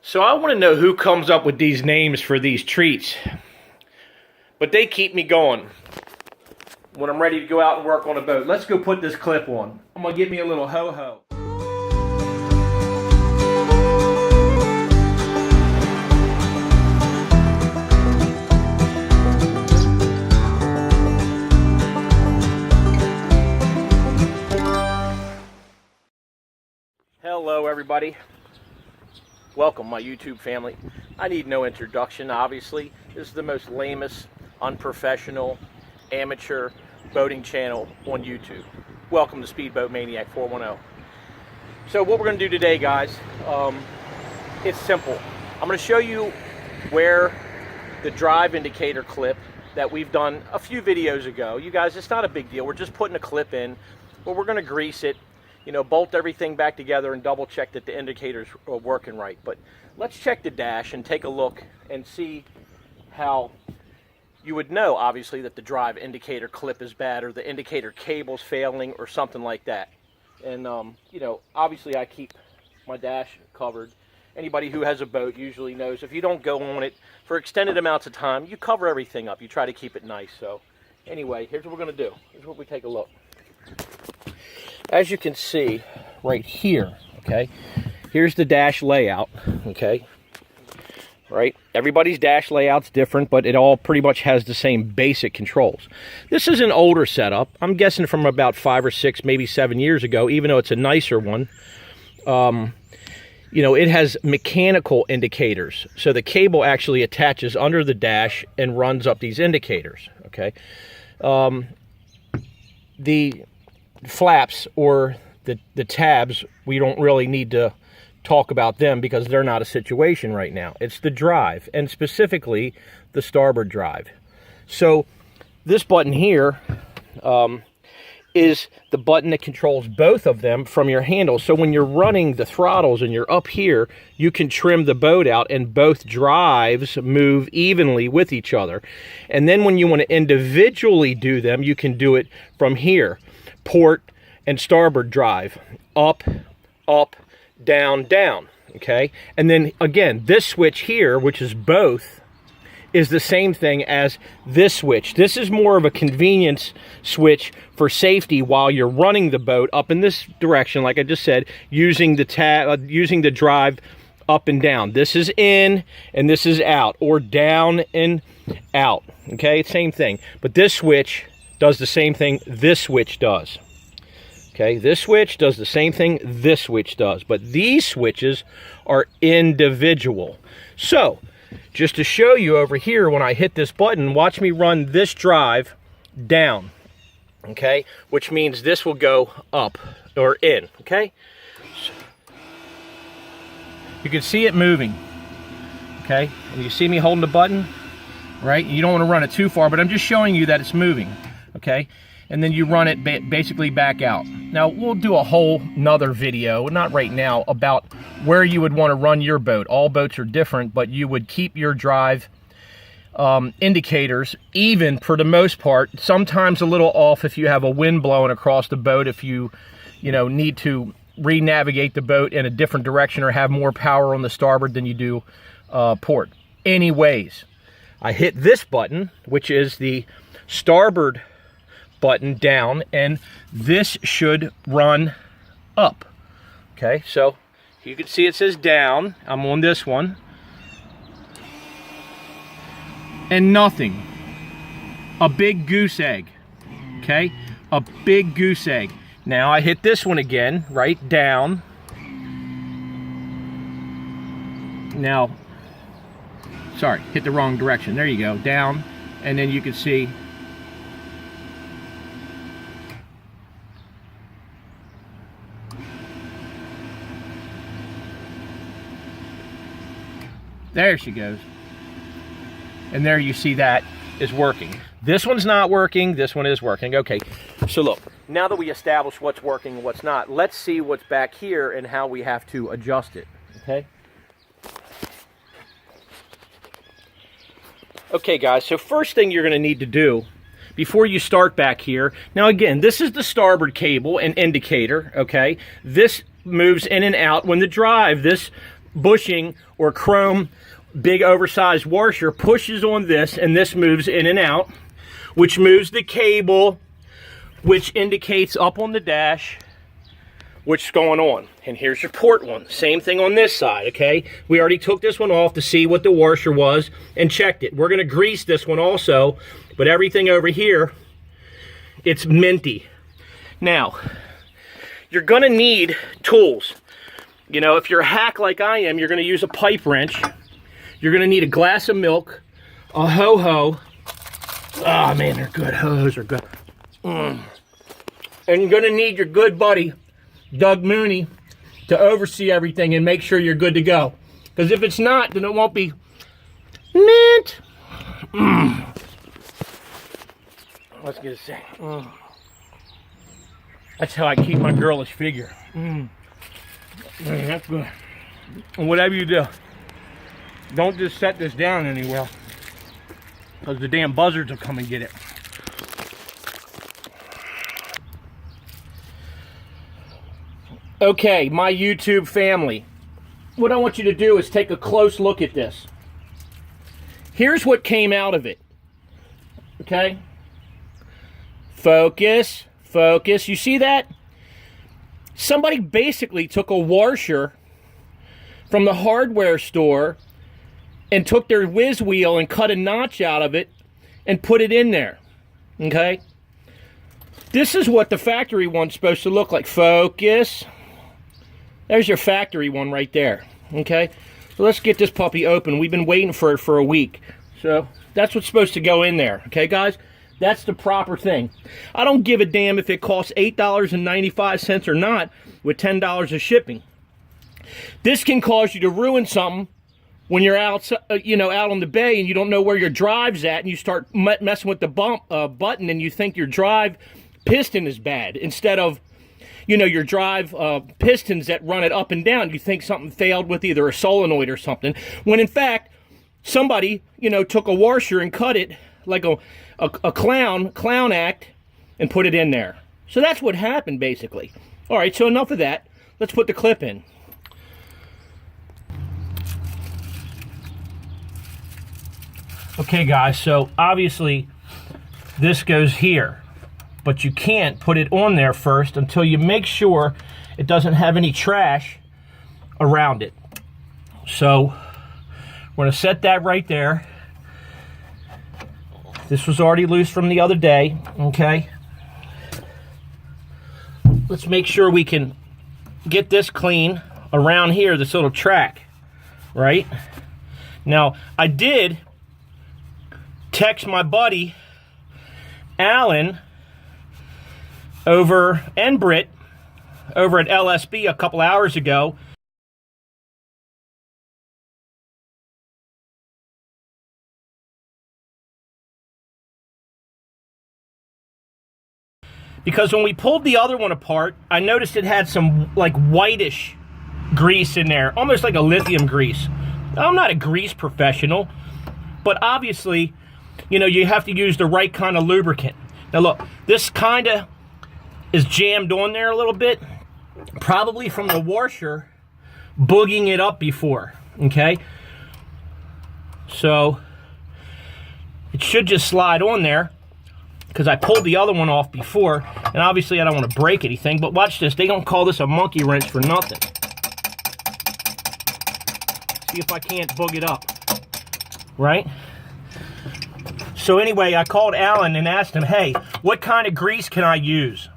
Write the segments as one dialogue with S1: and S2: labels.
S1: So I want to know who comes up with these names for these treats. But they keep me going when I'm ready to go out and work on a boat. Let's go put this clip on. I'm going to get me a little ho-ho. Hello everybody. Welcome my YouTube family. I need no introduction, obviously. This is the most lamest, unprofessional, amateur boating channel on YouTube. Welcome to Speedboat Maniac 410. So what we're going to do today, guys, it's simple. I'm going to show you where the drive indicator clip that we've done a few videos ago. You guys, it's not a big deal. We're just putting a clip in, but we're going to grease it, you know, bolt everything back together and double check that the indicators are working right. But let's check the dash and take a look and see how you would know, obviously, that the drive indicator clip is bad or the indicator cable's failing or something like that. And, you know, obviously I keep my dash covered. Anybody who has a boat usually knows if you don't go on it for extended amounts of time, you cover everything up. You try to keep it nice. So anyway, here's what we're going to do. Here's what we take a look. As you can see right here, okay, here's the dash layout, okay, right? Everybody's dash layout's different, but it all pretty much has the same basic controls. This is an older setup. I'm guessing from about 5 or 6, maybe 7 years ago, even though it's a nicer one. You know, it has mechanical indicators. So the cable actually attaches under the dash and runs up these indicators, okay? The flaps or the tabs, we don't really need to talk about them because they're not a situation right now. It's the drive, and specifically the starboard drive. So this button here is the button that controls both of them from your handle. So when you're running the throttles and you're up here, you can trim the boat out and both drives move evenly with each other. And then when you want to individually do them, you can do it from here. Port and starboard drive, up, up, down, down, okay? And then again, this switch here, which is both, is the same thing as this switch. This is more of a convenience switch for safety while you're running the boat up in this direction, like I just said, using the drive up and down. This is in and this is out, or down and out, okay? Same thing. But this switch does the same thing this switch does. Okay, this switch does the same thing this switch does, but these switches are individual. So, just to show you over here, when I hit this button, watch me run this drive down, okay? Which means this will go up or in, okay? So, you can see it moving, okay? And you see me holding the button, right? You don't want to run it too far, but I'm just showing you that it's moving, okay? And then you run it basically back out. Now, we'll do a whole nother video, not right now, about where you would want to run your boat. All boats are different, but you would keep your drive indicators even for the most part, sometimes a little off if you have a wind blowing across the boat, if you know, need to re-navigate the boat in a different direction or have more power on the starboard than you do port. Anyways, I hit this button, which is the starboard button, down, and this should run up. Okay, so you can see it says down. I'm on this one, and nothing. A big goose egg. Okay, a big goose egg. Now I hit this one again, right down. Now, sorry, hit the wrong direction. There you go, down, and then you can see there she goes. And there you see that is working. This one's not working, this one is working. Okay, so look, now that we established what's working and what's not, let's see what's back here and how we have to adjust it, okay? Okay guys, so first thing you're gonna need to do before you start back here, now again, this is the starboard cable and indicator, okay? This moves in and out when the drive, this bushing or chrome big oversized washer pushes on this, and this moves in and out, which moves the cable, which indicates up on the dash what's going on. And here's your port one. Same thing on this side, okay? We already took this one off to see what the washer was and checked it. We're gonna grease this one also, but everything over here, it's minty. Now, you're gonna need tools. You know, if you're a hack like I am, you're gonna use a pipe wrench. You're gonna need a glass of milk, a ho-ho. Oh man, they're good. Ho-hos are good. And you're gonna need your good buddy, Doug Mooney, to oversee everything and make sure you're good to go. Because if it's not, then it won't be mint. Let's get a second. That's how I keep my girlish figure. Man, that's good. And whatever you do, don't just set this down anywhere, because the damn buzzards will come and get it. Okay, my YouTube family, what I want you to do is take a close look at this. Here's what came out of it. Okay? Focus, focus. You see that? Somebody basically took a washer from the hardware store and took their whiz wheel and cut a notch out of it and put it in there. Okay? This is what the factory one's supposed to look like. Focus. There's your factory one right there. Okay? So let's get this puppy open. We've been waiting for it for a week. So that's what's supposed to go in there. Okay, guys? That's the proper thing. I don't give a damn if it costs $8.95 or not with $10 of shipping. This can cause you to ruin something when you're out, out on the bay and you don't know where your drive's at, and you start messing with the button and you think your drive piston is bad instead of, your drive pistons that run it up and down. You think something failed with either a solenoid or something, when in fact somebody took a washer and cut it like a Clownact and put it in there. So that's what happened basically. All right, so enough of that. Let's put the clip in. Okay guys, so obviously this goes here, but you can't put it on there first until you make sure it doesn't have any trash around it. So we're going to set that right there. This was already loose from the other day, okay? Let's make sure we can get this clean around here, this little track, right? Now, I did text my buddy Alan and Britt over at LSB a couple hours ago, because when we pulled the other one apart, I noticed it had some like whitish grease in there, almost like a lithium grease. I'm not a grease professional, but obviously you have to use the right kind of lubricant. Now look, this kind of is jammed on there a little bit, probably from the washer boogieing it up before, okay? So it should just slide on there because I pulled the other one off before, and obviously I don't want to break anything, but watch this. They don't call this a monkey wrench for nothing. See if I can't boog it up, right? So anyway, I called Alan and asked him, hey, what kind of grease can I use?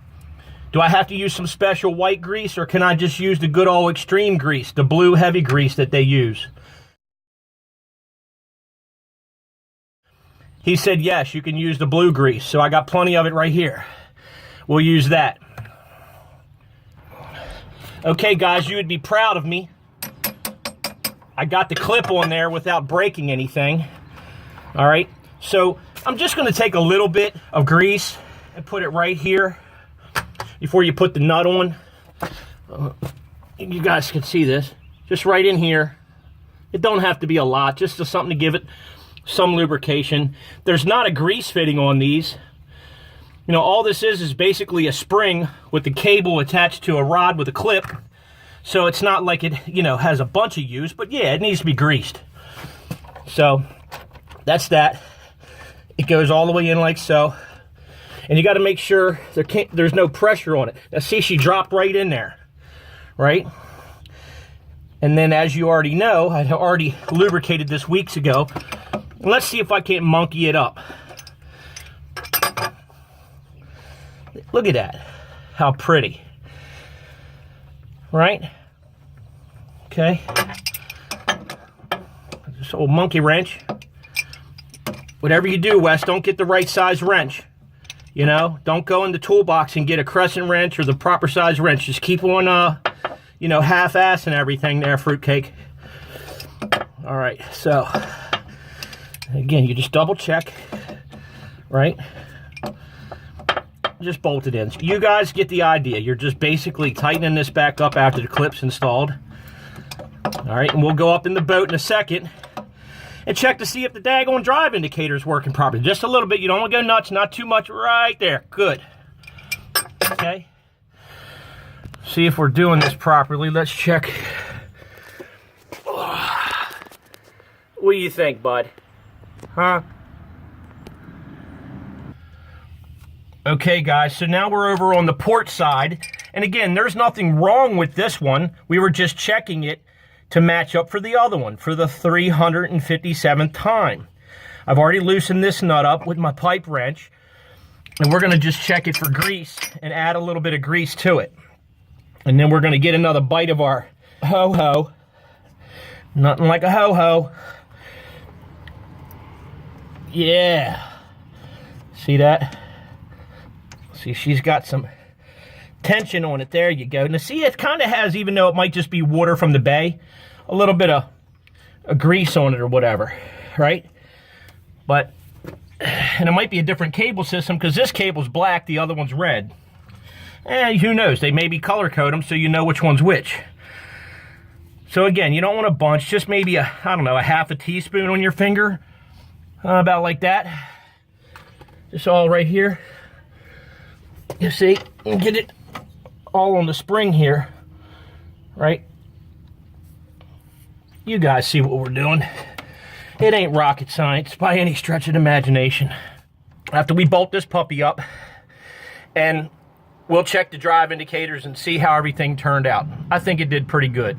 S1: Do I have to use some special white grease, or can I just use the good old extreme grease, the blue heavy grease that they use? He said, yes, you can use the blue grease. So I got plenty of it right here. We'll use that. Okay, guys, you would be proud of me. I got the clip on there without breaking anything. All right. So I'm just going to take a little bit of grease and put it right here before you put the nut on. You guys can see this. Just right in here. It don't have to be a lot, just something to give it some lubrication. There's not a grease fitting on these. All this is basically a spring with the cable attached to a rod with a clip. So it's not like it, you know, has a bunch of use, but yeah, it needs to be greased. So that's that. It goes all the way in like so. And you got to make sure there's no pressure on it. Now see, she dropped right in there, right? And then as you already know, I already lubricated this weeks ago. Let's see if I can't monkey it up. Look at that, how pretty, right? Okay, this old monkey wrench. Whatever you do, Wes, don't get the right size wrench. You know, don't go in the toolbox and get a crescent wrench or the proper size wrench. Just keep on, you know, half-ass and everything there, fruitcake. All right, so again, you just double check, right? Just bolt it in. You guys get the idea. You're just basically tightening this back up after the clip's installed. All right, and we'll go up in the boat in a second and check to see if the daggone drive indicator is working properly. Just a little bit. You don't want to go nuts, not too much. Right there. Good. Okay. See if we're doing this properly. Let's check. What do you think, bud? Huh? Okay, guys, so now we're over on the port side. And again, there's nothing wrong with this one. We were just checking it to match up for the other one for the 357th time. I've already loosened this nut up with my pipe wrench. And we're going to just check it for grease and add a little bit of grease to it. And then we're going to get another bite of our ho-ho. Nothing like a ho-ho. Yeah. See that? See, she's got some tension on it. There you go. Now, see, it kind of has, even though it might just be water from the bay, a little bit of grease on it or whatever, right? But, and it might be a different cable system because this cable's black, the other one's red. And who knows? They maybe color code them so you know which one's which. So again, you don't want a bunch, just maybe a, I don't know, a half a teaspoon on your finger, about like that. Just all right here. You see, and get it all on the spring here, right? You guys see what we're doing. It ain't rocket science by any stretch of the imagination. After we bolt this puppy up, and we'll check the drive indicators and see how everything turned out. I think it did pretty good.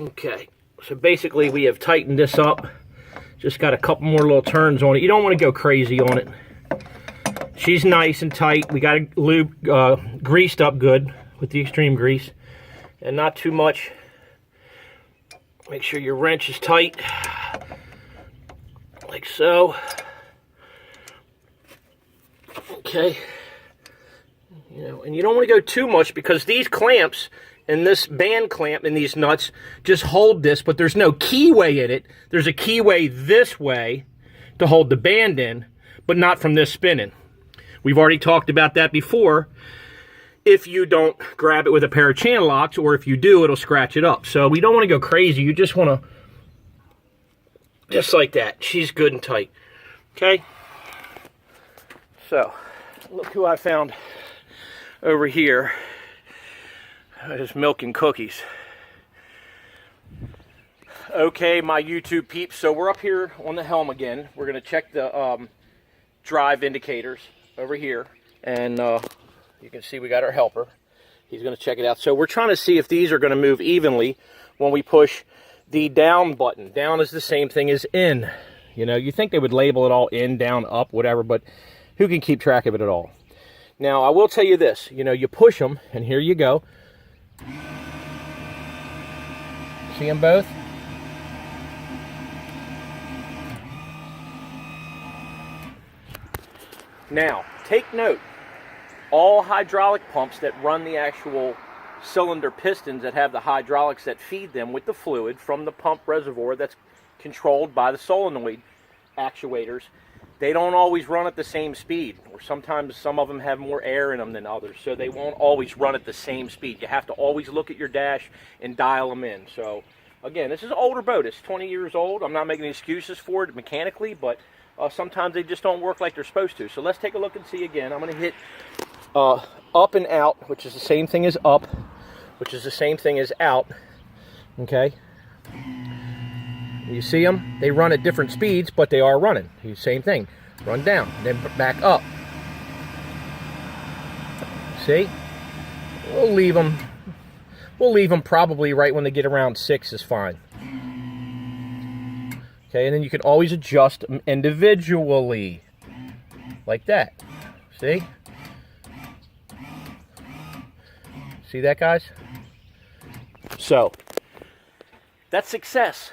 S1: Okay, so basically we have tightened this up. Just got a couple more little turns on it. You don't want to go crazy on it. She's nice and tight. We got it lube, greased up good with the extreme grease. And not too much. Make sure your wrench is tight. Like so. Okay. You know, and you don't want to go too much because these clamps and this band clamp and these nuts just hold this, but there's no keyway in it. There's a keyway this way to hold the band in, but not from this spinning. We've already talked about that before. If you don't grab it with a pair of channel locks, or if you do, it'll scratch it up. So we don't want to go crazy. You just want to, just like that. She's good and tight. Okay? So, look who I found over here. Just milking cookies. Okay, my YouTube peeps. So we're up here on the helm again. We're going to check the drive indicators over here, and you can see we got our helper. He's going to check it out. So we're trying to see if these are going to move evenly when we push the down button. Down is the same thing as in. You know, you think they would label it all in, down, up, whatever, but who can keep track of it at all? Now, I will tell you this. You know, you push them, and here you go. See them both? Now, take note, all hydraulic pumps that run the actual cylinder pistons that have the hydraulics that feed them with the fluid from the pump reservoir that's controlled by the solenoid actuators, they don't always run at the same speed, or sometimes some of them have more air in them than others, so they won't always run at the same speed. You have to always look at your dash and dial them in. So, again, this is an older boat. It's 20 years old. I'm not making excuses for it mechanically, but sometimes they just don't work like they're supposed to. So let's take a look and see again. I'm going to hit up and out, which is the same thing as up, which is the same thing as out, okay? You see them? They run at different speeds, but they are running. Same thing. Run down, then back up. See? We'll leave them. We'll leave them probably right when they get around 6 is fine. Okay, and then you can always adjust them individually. Like that. See? See that, guys? So, that's success.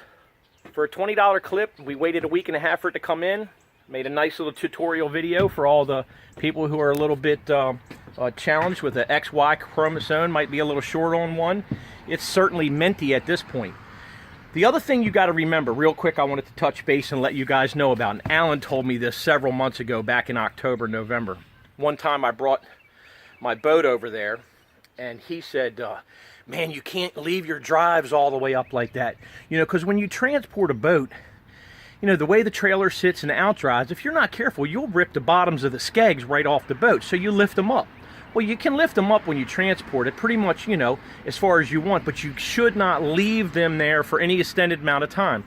S1: For a $20 clip, we waited a week and a half for it to come in. Made a nice little tutorial video for all the people who are a little bit challenged with the XY chromosome, might be a little short on one. It's certainly minty at this point. The other thing you got to remember, real quick, I wanted to touch base and let you guys know about, and Alan told me this several months ago, back in October, November. One time I brought my boat over there, and he said, man, you can't leave your drives all the way up like that. You know, because when you transport a boat, you know, the way the trailer sits and outdrives, if you're not careful, you'll rip the bottoms of the skegs right off the boat, so you lift them up. Well, you can lift them up when you transport it pretty much, you know, as far as you want, but you should not leave them there for any extended amount of time.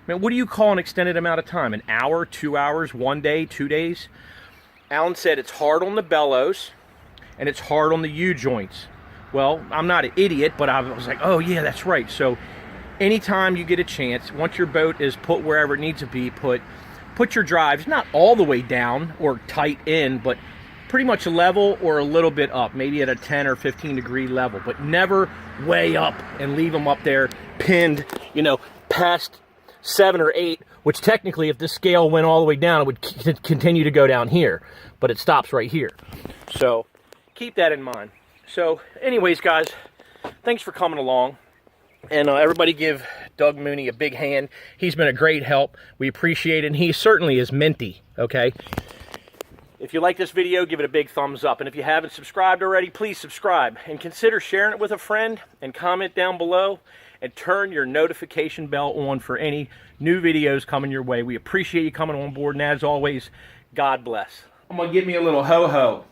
S1: I mean, what do you call an extended amount of time? An hour, 2 hours, 1 day, 2 days? Alan said it's hard on the bellows and it's hard on the U-joints. Well, I'm not an idiot, but I was like, oh yeah, that's right. So anytime you get a chance, once your boat is put wherever it needs to be put your drives not all the way down or tight in, but pretty much level or a little bit up, maybe at a 10 or 15 degree level, but never way up and leave them up there pinned, you know, past 7 or 8, which technically if this scale went all the way down, it would continue to go down here, but it stops right here. So keep that in mind. So anyways, guys, thanks for coming along. And everybody give Doug Mooney a big hand. He's been a great help. We appreciate it, and he certainly is minty, okay? If you like this video, give it a big thumbs up. And if you haven't subscribed already, please subscribe. And consider sharing it with a friend, and comment down below, and turn your notification bell on for any new videos coming your way. We appreciate you coming on board, and as always, God bless. I'm going to give me a little ho-ho.